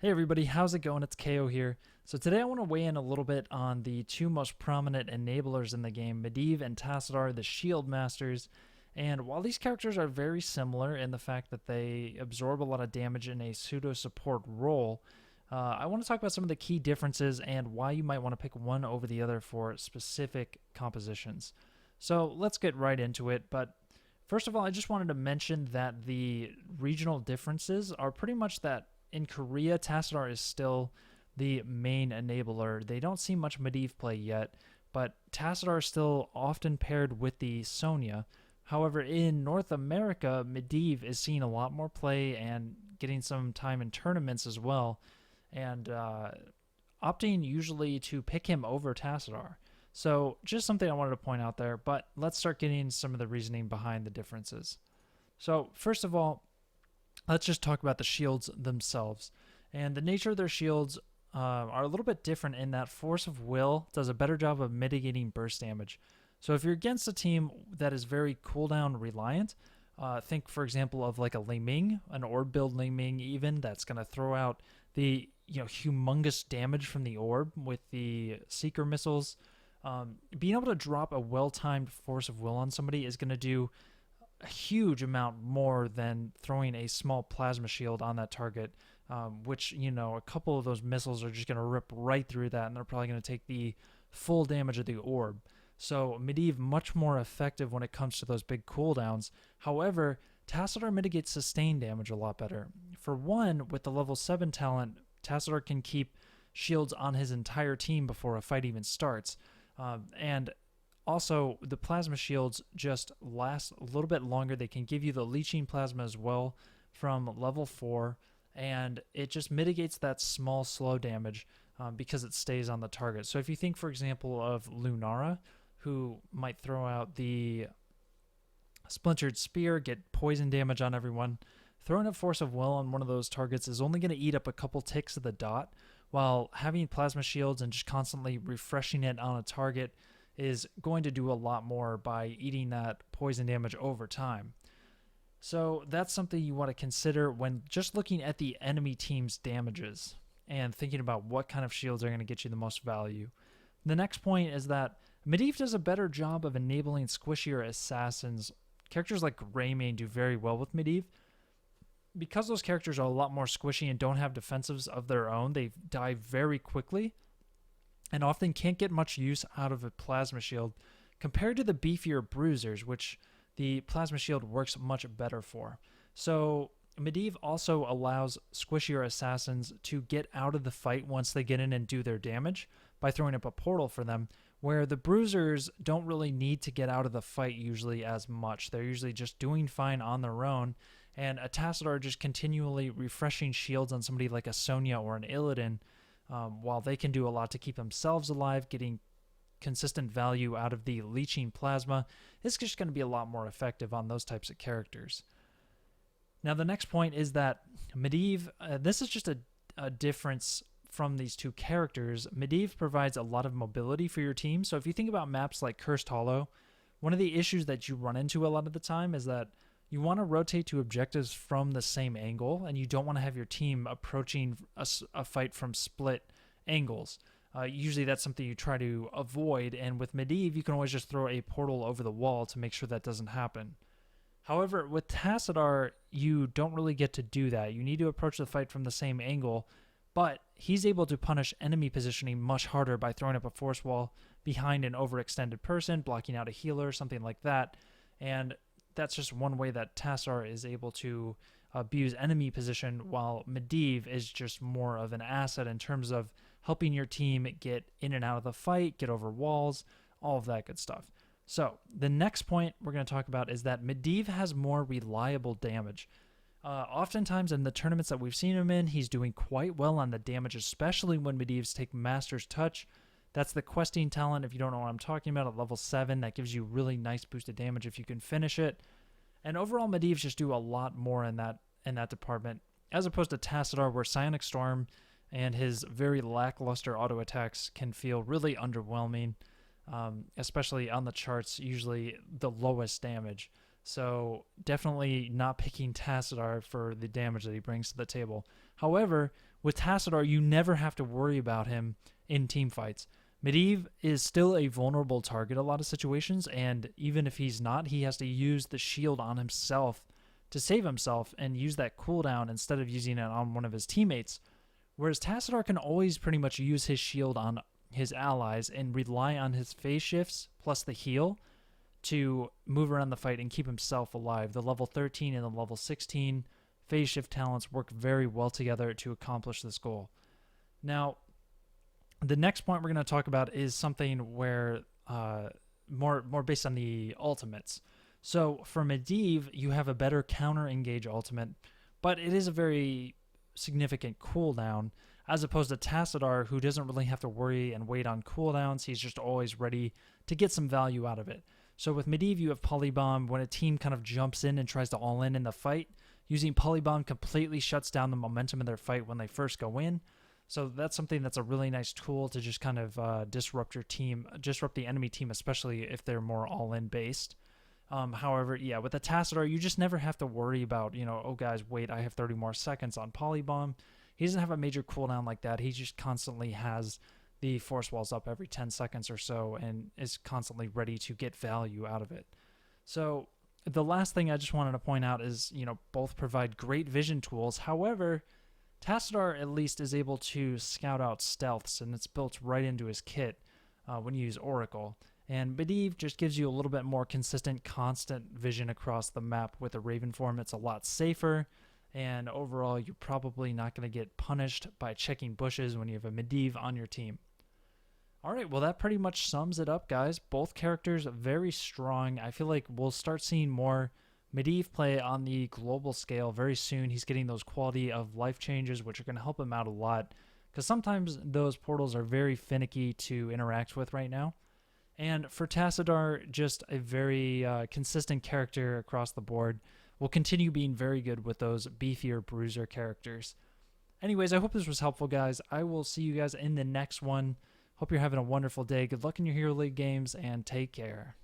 Hey everybody, how's it going? It's Kaeyoh here. So today I want to weigh in a little bit on the two most prominent enablers in the game, Medivh and Tassadar, the Shield Masters. And while these characters are very similar in the fact that they absorb a lot of damage in a pseudo support role, I want to talk about some of the key differences and why you might want to pick one over the other for specific compositions. So let's get right into it. But first of all, I just wanted to mention that the regional differences are pretty much that in Korea, Tassadar is still the main enabler. They don't see much Medivh play yet, but Tassadar is still often paired with the Sonya. However, in North America, Medivh is seeing a lot more play and getting some time in tournaments as well, and opting usually to pick him over Tassadar. So, just something I wanted to point out there, but let's start getting some of the reasoning behind the differences. So, first of all, let's just talk about the shields themselves. And the nature of their shields are a little bit different in that Force of Will does a better job of mitigating burst damage. So if you're against a team that is very cooldown reliant, think for example of like a Ling Ming, an orb build Ling Ming even, that's going to throw out the humongous damage from the orb with the Seeker missiles. Being able to drop a well-timed Force of Will on somebody is going to do a huge amount more than throwing a small plasma shield on that target, which, a couple of those missiles are just going to rip right through that, and they're probably going to take the full damage of the orb. So Medivh much more effective when it comes to those big cooldowns. However, Tassadar mitigates sustained damage a lot better. For one, with the level 7 talent, Tassadar can keep shields on his entire team before a fight even starts. And also, the plasma shields just last a little bit longer. They can give you the leeching plasma as well from level 4, and it just mitigates that small slow damage because it stays on the target. So if you think, for example, of Lunara, who might throw out the splintered spear, get poison damage on everyone, throwing a Force of Will on one of those targets is only going to eat up a couple ticks of the dot, while having plasma shields and just constantly refreshing it on a target is going to do a lot more by eating that poison damage over time. So that's something you want to consider when just looking at the enemy team's damages and thinking about what kind of shields are going to get you the most value. The next point is that Medivh does a better job of enabling squishier assassins. Characters like Greymane do very well with Medivh. Because those characters are a lot more squishy and don't have defensives of their own, they die very quickly and often can't get much use out of a plasma shield compared to the beefier bruisers, which the plasma shield works much better for. So Medivh also allows squishier assassins to get out of the fight once they get in and do their damage by throwing up a portal for them, where the bruisers don't really need to get out of the fight usually as much. They're usually just doing fine on their own, and a Tassadar just continually refreshing shields on somebody like a Sonya or an Illidan, while they can do a lot to keep themselves alive, getting consistent value out of the leeching plasma, it's just going to be a lot more effective on those types of characters. Now, the next point is that Medivh, this is just a difference from these two characters. Medivh provides a lot of mobility for your team. So if you think about maps like Cursed Hollow, one of the issues that you run into a lot of the time is that you want to rotate to objectives from the same angle, and you don't want to have your team approaching a fight from split angles. Usually that's something you try to avoid, and with Medivh, you can always just throw a portal over the wall to make sure that doesn't happen. However, with Tassadar, you don't really get to do that. You need to approach the fight from the same angle, but he's able to punish enemy positioning much harder by throwing up a force wall behind an overextended person, blocking out a healer, something like that, and that's just one way that Tassadar is able to abuse enemy position, while Medivh is just more of an asset in terms of helping your team get in and out of the fight, get over walls, all of that good stuff. So the next point we're going to talk about is that Medivh has more reliable damage. Oftentimes in the tournaments that we've seen him in, he's doing quite well on the damage, especially when Medivhs take Master's Touch. That's the questing talent, if you don't know what I'm talking about, at level 7. That gives you really nice boosted damage if you can finish it. And overall, Medivhs just do a lot more in that department, as opposed to Tassadar, where Psionic Storm and his very lackluster auto attacks can feel really underwhelming, especially on the charts, usually the lowest damage. So definitely not picking Tassadar for the damage that he brings to the table. However, With Tassadar, you never have to worry about him in team fights. Medivh is still a vulnerable target in a lot of situations, and even if he's not, he has to use the shield on himself to save himself and use that cooldown instead of using it on one of his teammates. Whereas Tassadar can always pretty much use his shield on his allies and rely on his phase shifts plus the heal to move around the fight and keep himself alive. The level 13 and the level 16 phase shift talents work very well together to accomplish this goal. Now, the next point we're going to talk about is something where more based on the ultimates. So for Medivh, you have a better counter engage ultimate, but it is a very significant cooldown as opposed to Tassadar, who doesn't really have to worry and wait on cooldowns. He's just always ready to get some value out of it. So with Medivh, you have Polybomb. When a team kind of jumps in and tries to all in the fight, using Polybomb completely shuts down the momentum of their fight when they first go in. So that's something that's a really nice tool to just kind of disrupt your team, disrupt the enemy team, especially if they're more all-in based. However, yeah, with the Tassadar, you just never have to worry about, oh guys, wait, I have 30 more seconds on Polybomb. He doesn't have a major cooldown like that. He just constantly has the force walls up every 10 seconds or so and is constantly ready to get value out of it. So the last thing I just wanted to point out is, both provide great vision tools. However, Tassadar at least is able to scout out stealths, and it's built right into his kit when you use Oracle. And Medivh just gives you a little bit more consistent, constant vision across the map with a Raven form. It's a lot safer, and overall, you're probably not going to get punished by checking bushes when you have a Medivh on your team. All right, well, that pretty much sums it up, guys. Both characters very strong. I feel like we'll start seeing more Medivh play on the global scale very soon. He's getting those quality of life changes, which are going to help him out a lot, because sometimes those portals are very finicky to interact with right now. And for Tassadar, just a very consistent character across the board. Will continue being very good with those beefier bruiser characters. Anyways, I hope this was helpful, guys. I will see you guys in the next one. Hope you're having a wonderful day. Good luck in your Hero League games, and take care.